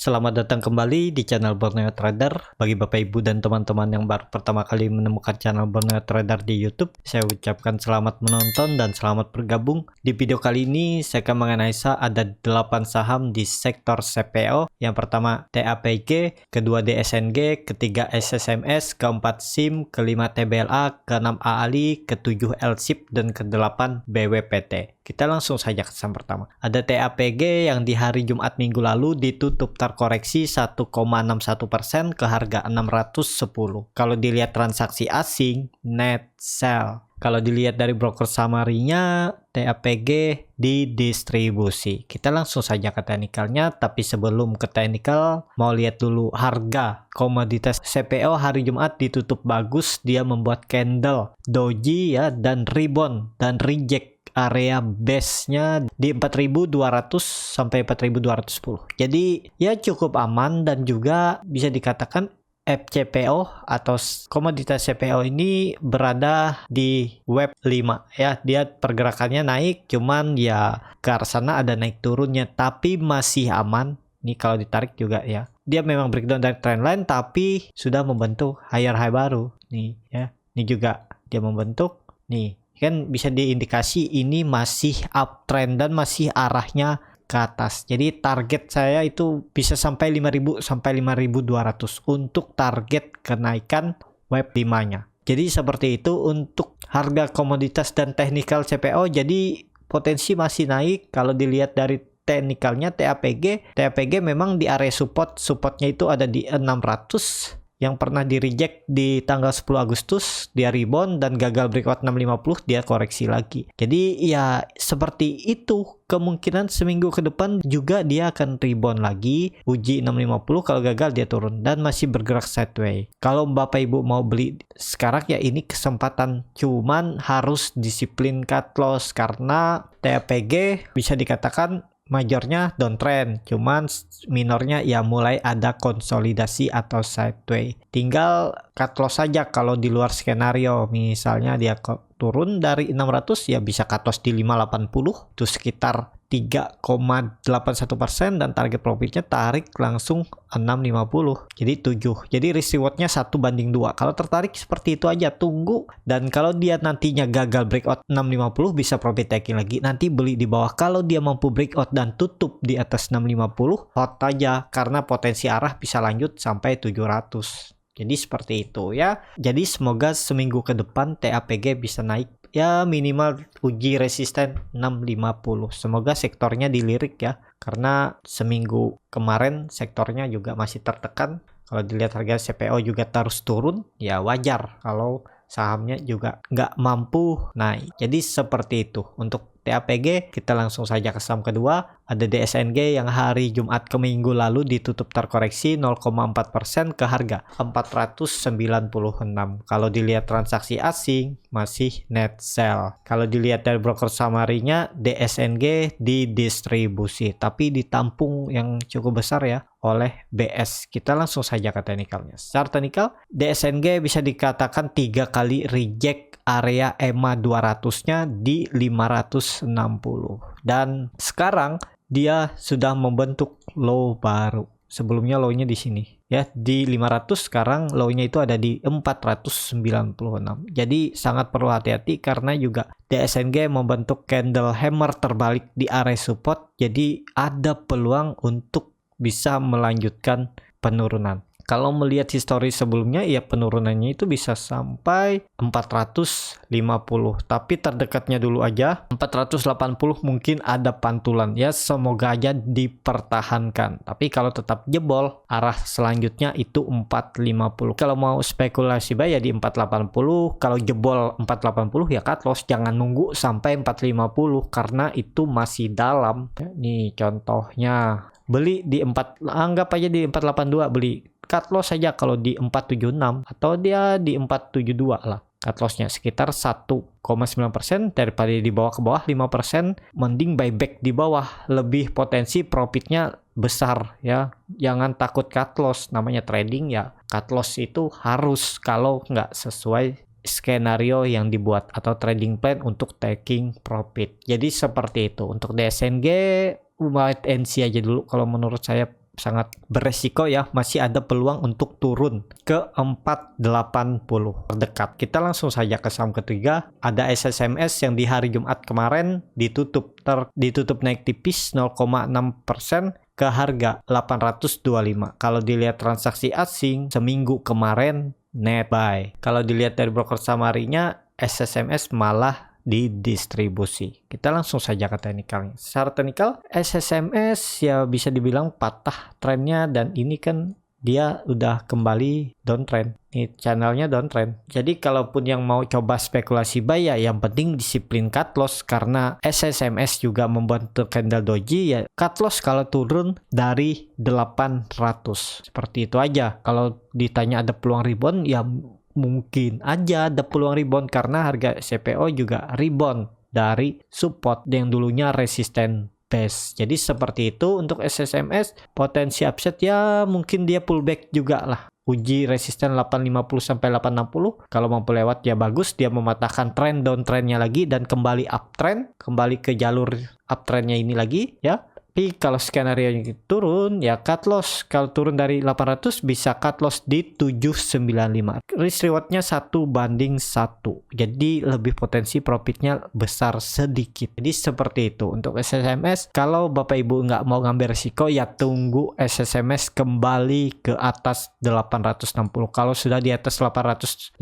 Selamat datang kembali di channel Borneo Trader. Bagi Bapak Ibu dan teman-teman yang baru pertama kali menemukan channel Borneo Trader di YouTube, saya ucapkan selamat menonton dan selamat bergabung. Di video kali ini saya akan menganalisa ada 8 saham di sektor CPO. Yang pertama TAPG, kedua DSNG, ketiga SSMS, keempat SIM, kelima TBLA, keenam AALI, ketujuh LSIP, dan ke-8 BWPT. Kita langsung saja ke saham pertama. Ada TAPG yang di hari Jumat minggu lalu ditutup terkoreksi 1,61% ke harga 610. Kalau dilihat transaksi asing, net sell. Kalau dilihat dari broker summary-nya, TAPG didistribusi. Kita langsung saja ke teknikalnya, tapi sebelum ke teknikal, mau lihat dulu harga komoditas CPO hari Jumat ditutup bagus. Dia membuat candle doji ya, dan rebound dan reject area base-nya di 4.200 sampai 4.210. Jadi ya cukup aman dan juga bisa dikatakan FCPO atau komoditas CPO ini berada di web 5 ya. Dia pergerakannya naik, cuman ya ke arah sana ada naik turunnya, tapi masih aman. Nih kalau ditarik juga ya. Dia memang breakdown dari trendline tapi sudah membentuk higher high baru. Nih ya. Ini juga dia membentuk nih. Kan bisa diindikasi ini masih uptrend dan masih arahnya ke atas. Jadi target saya itu bisa sampai 5.000 sampai 5.200 untuk target kenaikan web 5-nya. Jadi seperti itu untuk harga komoditas dan teknikal CPO. Jadi potensi masih naik. Kalau dilihat dari teknikalnya TAPG memang di area supportnya itu ada di 600 yang pernah di reject di tanggal 10 Agustus, dia rebound dan gagal breakout 650, dia koreksi lagi. Jadi ya seperti itu, kemungkinan seminggu ke depan juga dia akan rebound lagi, uji 650, kalau gagal dia turun dan masih bergerak sideways. Kalau Bapak Ibu mau beli sekarang ya ini kesempatan, cuman harus disiplin cut loss karena TAPG bisa dikatakan majornya downtrend, cuman minornya ya mulai ada konsolidasi atau sideways. Tinggal cut loss saja kalau di luar skenario, misalnya dia turun dari 600 ya bisa cut loss di 580, itu sekitar 3,81% dan target profitnya tarik langsung 650, jadi 7. Jadi risk rewardnya 1:2. Kalau tertarik seperti itu aja, tunggu, dan kalau dia nantinya gagal breakout 650 bisa profit taking lagi, nanti beli di bawah. Kalau dia mampu breakout dan tutup di atas 650, hot aja karena potensi arah bisa lanjut sampai 700. Jadi seperti itu ya. Jadi semoga seminggu ke depan TAPG bisa naik ya, minimal uji resisten 650. Semoga sektornya dilirik ya, karena seminggu kemarin sektornya juga masih tertekan. Kalau dilihat harga CPO juga terus turun, ya wajar kalau sahamnya juga nggak mampu naik. Jadi seperti itu untuk TAPG. Kita langsung saja ke saham kedua. Ada DSNG yang hari Jumat ke minggu lalu ditutup terkoreksi 0,4% ke harga 496. Kalau dilihat transaksi asing masih net sell. Kalau dilihat dari broker summary-nya, DSNG didistribusi tapi ditampung yang cukup besar ya oleh BS. Kita langsung saja ke teknikalnya. Secara teknikal, DSNG bisa dikatakan 3 kali reject area EMA 200-nya di 560. Dan sekarang dia sudah membentuk low baru. Sebelumnya low-nya di sini ya, di 500, sekarang low-nya itu ada di 496. Jadi sangat perlu hati-hati karena juga DSNG membentuk candle hammer terbalik di area support. Jadi ada peluang untuk bisa melanjutkan penurunan. Kalau melihat histori sebelumnya ya penurunannya itu bisa sampai 450, tapi terdekatnya dulu aja 480 mungkin ada pantulan ya, semoga aja dipertahankan. Tapi kalau tetap jebol, arah selanjutnya itu 450. Kalau mau spekulasi buy ya di 480, kalau jebol 480 ya cut loss, jangan nunggu sampai 450 karena itu masih dalam. Nih contohnya, beli di anggap aja di 482 beli. Cut loss saja kalau di 476 atau dia di 472 lah. Cut lossnya sekitar 1,9%, daripada di bawah ke bawah 5%, mending buyback di bawah, lebih potensi profitnya besar ya. Jangan takut cut loss, namanya trading ya. Cut loss itu harus kalau nggak sesuai skenario yang dibuat atau trading plan untuk taking profit. Jadi seperti itu. Untuk DSNG wait and see aja dulu kalau menurut saya sangat beresiko ya, masih ada peluang untuk turun ke 480 terdekat. Kita langsung saja ke saham ketiga, ada SSMS yang di hari Jumat kemarin ditutup naik tipis 0,6% ke harga 825. Kalau dilihat transaksi asing seminggu kemarin net buy. Kalau dilihat dari broker summary-nya, SSMS malah didistribusi. Kita langsung saja ke teknikalnya. Secara teknikal, SSMS ya bisa dibilang patah trennya, dan ini kan dia udah kembali downtrend. Ini channelnya downtrend. Jadi kalaupun yang mau coba spekulasi buy ya yang penting disiplin cut loss, karena SSMS juga membentuk candle doji ya. Cut loss kalau turun dari 800. Seperti itu aja. Kalau ditanya ada peluang rebound ya mungkin aja ada peluang rebound, karena harga CPO juga rebound dari support yang dulunya resisten base. Jadi seperti itu untuk SSMS. Potensi upside ya mungkin dia pullback juga lah, uji resisten 850 sampai 860. Kalau mampu lewat ya bagus, dia mematahkan tren downtrendnya lagi dan kembali uptrend, kembali ke jalur uptrendnya ini lagi ya. Tapi kalau skenario yang turun ya cut loss. Kalau turun dari 800 bisa cut loss di 795. Risk rewardnya 1:1. Jadi lebih potensi profitnya besar sedikit. Jadi seperti itu untuk SSMS. Kalau Bapak Ibu nggak mau ngambil risiko ya tunggu SSMS kembali ke atas 860. Kalau sudah di atas 860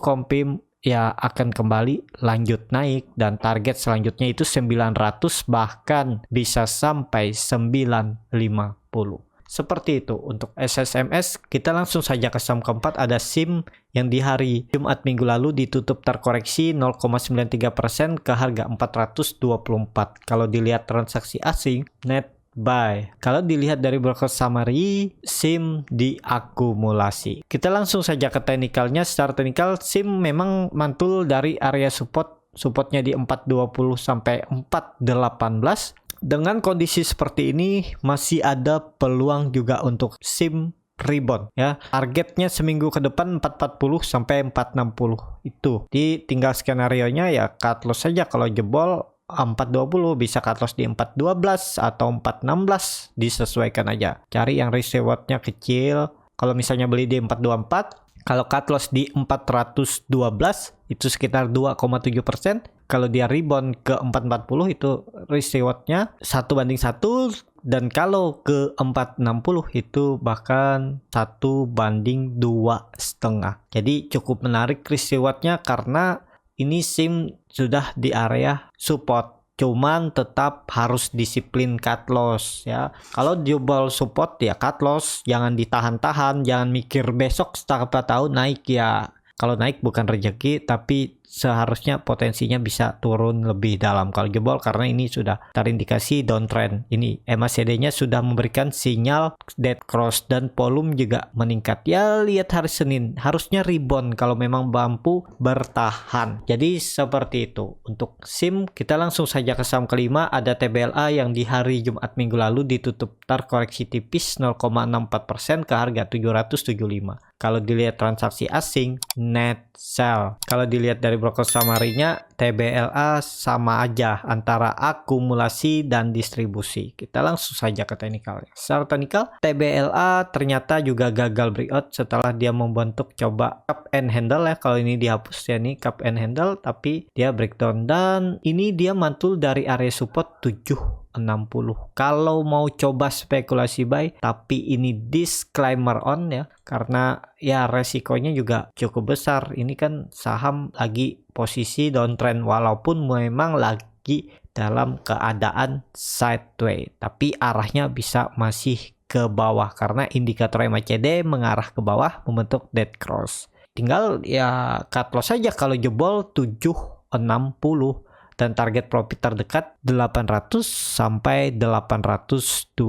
confirm ya akan kembali lanjut naik, dan target selanjutnya itu 900, bahkan bisa sampai 950. Seperti itu untuk SSMS. Kita langsung saja ke saham keempat, ada SIM yang di hari Jumat minggu lalu ditutup terkoreksi 0,93% ke harga 424. Kalau dilihat transaksi asing net buy. Kalau dilihat dari broker summary, SIM diakumulasi. Kita langsung saja ke teknikalnya. Secara teknikal, SIM memang mantul dari area supportnya di 420 sampai 418. Dengan kondisi seperti ini masih ada peluang juga untuk SIM rebound ya. Targetnya seminggu ke depan 440 sampai 460 itu. Tinggal skenario nya ya cut loss saja. Kalau jebol 420 bisa cut loss di 412 atau 416, disesuaikan aja. Cari yang risk rewardnya kecil. Kalau misalnya beli di 424, kalau cut loss di 412 itu sekitar 2,7%. Kalau dia rebound ke 440 itu risk rewardnya 1:1, dan kalau ke 460 itu bahkan 1:2,5. Jadi cukup menarik risk rewardnya, karena ini SIM sudah di area support, cuman tetap harus disiplin cut loss ya. Kalau jebol support ya cut loss, jangan ditahan-tahan, jangan mikir besok setelah tahu naik ya. Kalau naik bukan rezeki, tapi seharusnya potensinya bisa turun lebih dalam kalau jebol, karena ini sudah terindikasi downtrend. Ini MACD-nya sudah memberikan sinyal dead cross, dan volume juga meningkat. Ya lihat hari Senin harusnya rebound kalau memang mampu bertahan. Jadi seperti itu untuk SIM. Kita langsung saja ke saham kelima, ada TBLA yang di hari Jumat minggu lalu ditutup terkoreksi tipis 0,64% ke harga 775. Kalau dilihat transaksi asing net sell. Kalau dilihat dari broker summary-nya, TBLA sama aja antara akumulasi dan distribusi. Kita langsung saja ke teknikalnya. Secara teknikal, TBLA ternyata juga gagal breakout setelah dia membentuk coba cup and handle ya. Kalau ini dihapus ya, nih cup and handle, tapi dia breakdown, dan ini dia mantul dari area support 760. Kalau mau coba spekulasi buy, tapi ini disclaimer on ya, karena ya resikonya juga cukup besar. Ini kan saham lagi posisi downtrend, walaupun memang lagi dalam keadaan sideways, tapi arahnya bisa masih ke bawah karena indikator MACD mengarah ke bawah membentuk dead cross. Tinggal ya cut loss saja kalau jebol 760, dan target profit terdekat 800 sampai 825.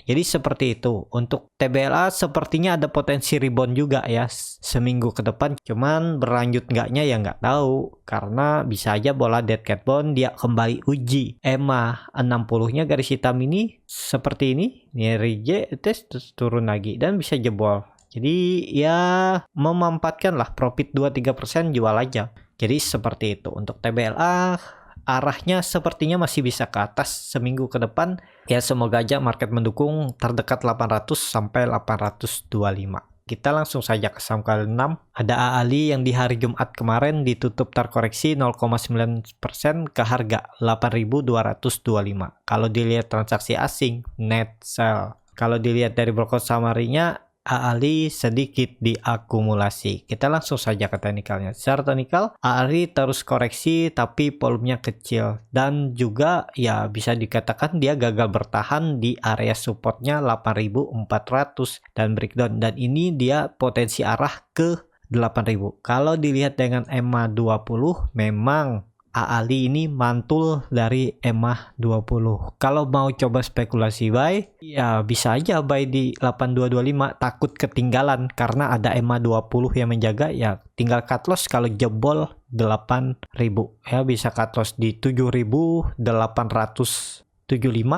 Jadi seperti itu. Untuk TBLA sepertinya ada potensi rebound juga ya seminggu ke depan. Cuman berlanjut enggaknya ya nggak tahu. Karena bisa aja bola dead cat bond dia kembali uji EMA 60-nya garis hitam ini seperti ini. Ini tes terus turun lagi dan bisa jebol. Jadi ya memanfaatkan lah profit 2-3% jual aja. Jadi seperti itu untuk TBLA. arahnya sepertinya masih bisa ke atas seminggu ke depan. Ya semoga aja market mendukung terdekat 800 sampai 825. Kita langsung saja ke saham kali 6. Ada AALI yang di hari Jumat kemarin ditutup terkoreksi 0,9% ke harga 8.225. Kalau dilihat transaksi asing, net sell. Kalau dilihat dari broker summary-nya, AALI sedikit diakumulasi. Kita langsung saja ke teknikalnya. Secara teknikal, AALI terus koreksi tapi volumenya kecil. Dan juga ya bisa dikatakan dia gagal bertahan di area supportnya 8.400 dan breakdown. Dan ini dia potensi arah ke 8.000. Kalau dilihat dengan EMA 20, memang AALI ini mantul dari EMA 20. Kalau mau coba spekulasi buy, ya bisa aja buy di 8225, takut ketinggalan karena ada EMA 20 yang menjaga, ya tinggal cut loss kalau jebol 8.000. Ya bisa cut loss di 7.875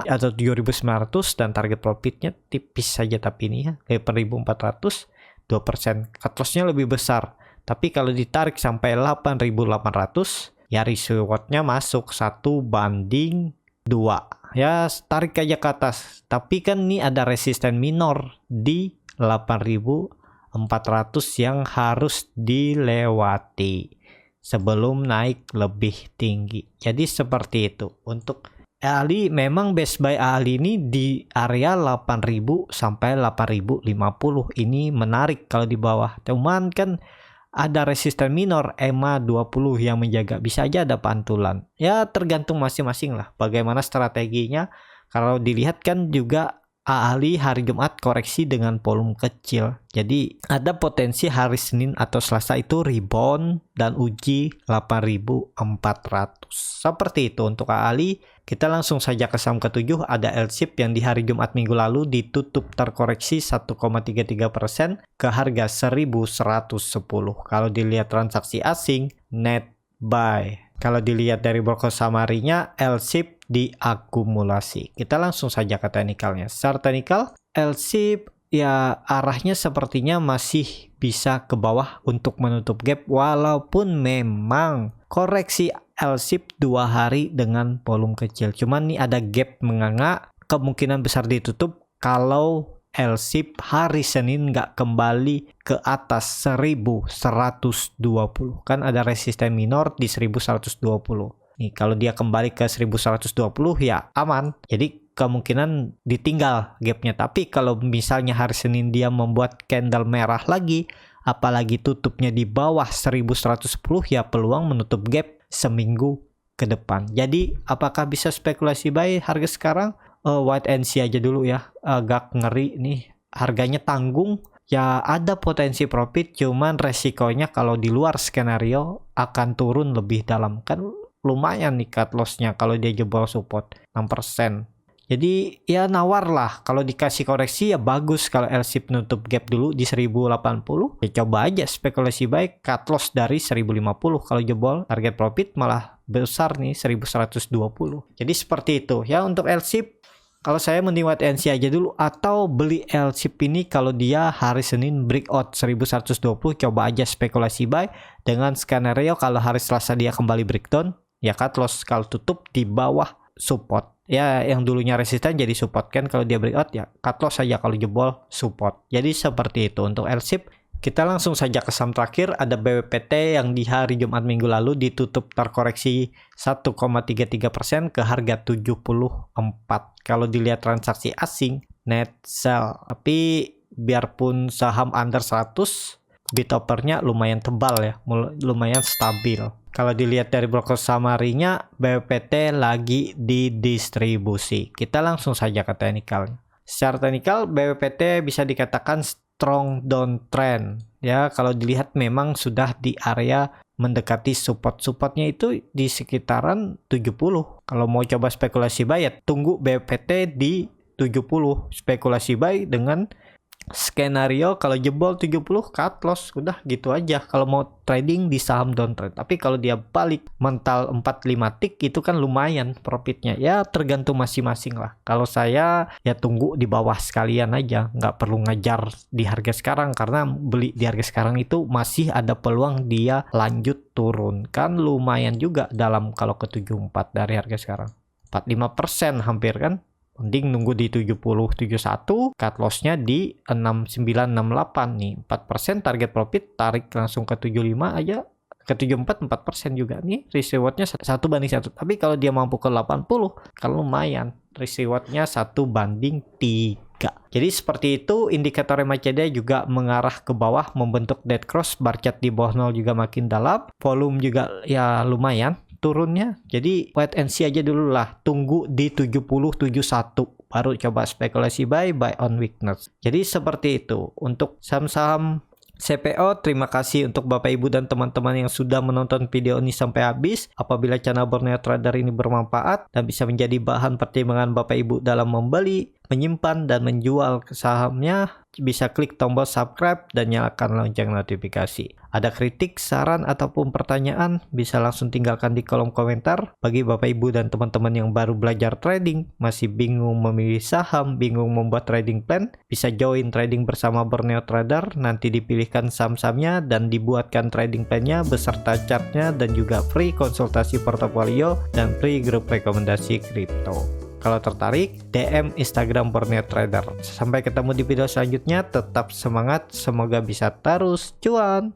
atau 7.900 dan target profitnya tipis saja, tapi ini ya 8.400, 2%. Cut lossnya lebih besar. Tapi kalau ditarik sampai 8.800, ya rewardnya masuk 1/2. Ya tarik aja ke atas. Tapi kan ini ada resisten minor di 8.400 yang harus dilewati sebelum naik lebih tinggi. Jadi seperti itu. Untuk AALI memang best buy AALI ini di area 8.000 sampai 8.050. Ini menarik kalau di bawah. Cuman kan ada resisten minor EMA 20 yang menjaga, bisa aja ada pantulan. Ya tergantung masing-masing lah bagaimana strateginya. Kalau dilihat kan juga AALI hari Jumat koreksi dengan volume kecil. Jadi ada potensi hari Senin atau Selasa itu rebound dan uji 8.400. Seperti itu untuk AALI. Kita langsung saja ke saham ke-7, ada LSIP yang di hari Jumat minggu lalu ditutup terkoreksi 1,33% ke harga 1.110. Kalau dilihat transaksi asing, net buy. Kalau dilihat dari broker summary-nya, LSIP diakumulasi. Kita langsung saja ke teknikalnya. Secara teknikal, LSIP ya arahnya sepertinya masih bisa ke bawah untuk menutup gap, walaupun memang koreksi LSIP 2 hari dengan volume kecil. Cuman nih ada gap menganga, kemungkinan besar ditutup kalau LSIP hari Senin nggak kembali ke atas 1.120. Kan ada resisten minor di 1.120. Nih kalau dia kembali ke 1.120 ya aman. Jadi kemungkinan ditinggal gapnya. Tapi kalau misalnya hari Senin dia membuat candle merah lagi, apalagi tutupnya di bawah 1.110, ya peluang menutup gap seminggu ke depan. Jadi apakah bisa spekulasi buy harga sekarang? Wait and see aja dulu ya. Agak ngeri nih, harganya tanggung. Ya ada potensi profit, cuman resikonya kalau di luar skenario akan turun lebih dalam. Kan lumayan nih cut lossnya kalau dia jebol support 6%. Jadi ya nawar lah, kalau dikasih koreksi ya bagus. Kalau LSIP nutup gap dulu di 1080, ya coba aja spekulasi baik, cut loss dari 1050. Kalau jebol target profit malah besar nih 1120. Jadi seperti itu ya untuk LSIP. Kalau saya mending wait and see aja dulu, atau beli LSIP ini kalau dia hari Senin breakout 1120, coba aja spekulasi buy dengan skenario kalau hari Selasa dia kembali breakdown, ya cut loss kalau tutup di bawah support. Ya yang dulunya resisten jadi support, kan kalau dia breakout ya cut loss saja kalau jebol support. Jadi seperti itu untuk LSIP. Kita langsung saja ke saham terakhir, ada BWPT yang di hari Jumat minggu lalu ditutup terkoreksi 1,33% ke harga 74. Kalau dilihat transaksi asing, net sell. Tapi biarpun saham under 100, bid offer-nya lumayan tebal ya, lumayan stabil. Kalau dilihat dari broker summary-nya, BWPT lagi didistribusi. Kita langsung saja ke teknikalnya. Secara teknikal, BWPT bisa dikatakan strong downtrend. Ya, kalau dilihat memang sudah di area mendekati support-supportnya itu di sekitaran 70. Kalau mau coba spekulasi buy ya tunggu BWPT di 70. Spekulasi buy dengan skenario kalau jebol 70 cut loss, udah gitu aja kalau mau trading di saham downtrend. Tapi kalau dia balik mental 45 tick itu kan lumayan profitnya, ya tergantung masing-masing lah. Kalau saya ya tunggu di bawah sekalian aja, nggak perlu ngajar di harga sekarang, karena beli di harga sekarang itu masih ada peluang dia lanjut turun, kan lumayan juga dalam kalau ke 74 dari harga sekarang 45% hampir kan. Mending nunggu di 70-71, cut loss-nya di 6968 nih. 4% target profit, tarik langsung ke 75 aja. Ke 74, 4% juga nih. Risk reward-nya 1:1. Tapi kalau dia mampu ke 80, kalau lumayan. Risk reward-nya 1:3. Jadi seperti itu, indikator MACD juga mengarah ke bawah, membentuk dead cross, bar chart di bawah 0 juga makin dalam. Volume juga ya lumayan turunnya, jadi wait and see aja dulu lah, tunggu di 70-71 baru coba spekulasi buy on weakness. Jadi seperti itu untuk saham-saham CPO. Terima kasih untuk Bapak Ibu dan teman-teman yang sudah menonton video ini sampai habis. Apabila channel Borneo Trader ini bermanfaat dan bisa menjadi bahan pertimbangan Bapak Ibu dalam membeli, menyimpan, dan menjual sahamnya, bisa klik tombol subscribe dan nyalakan lonceng notifikasi. Ada kritik, saran, ataupun pertanyaan, bisa langsung tinggalkan di kolom komentar. Bagi Bapak Ibu dan teman-teman yang baru belajar trading, masih bingung memilih saham, bingung membuat trading plan, bisa join trading bersama Borneo Trader. Nanti dipilihkan saham-sahamnya dan dibuatkan trading plan-nya beserta chartnya, dan juga free konsultasi portofolio dan free grup rekomendasi kripto. Kalau tertarik, DM Instagram Borneo Trader. Sampai ketemu di video selanjutnya, tetap semangat, semoga bisa terus cuan.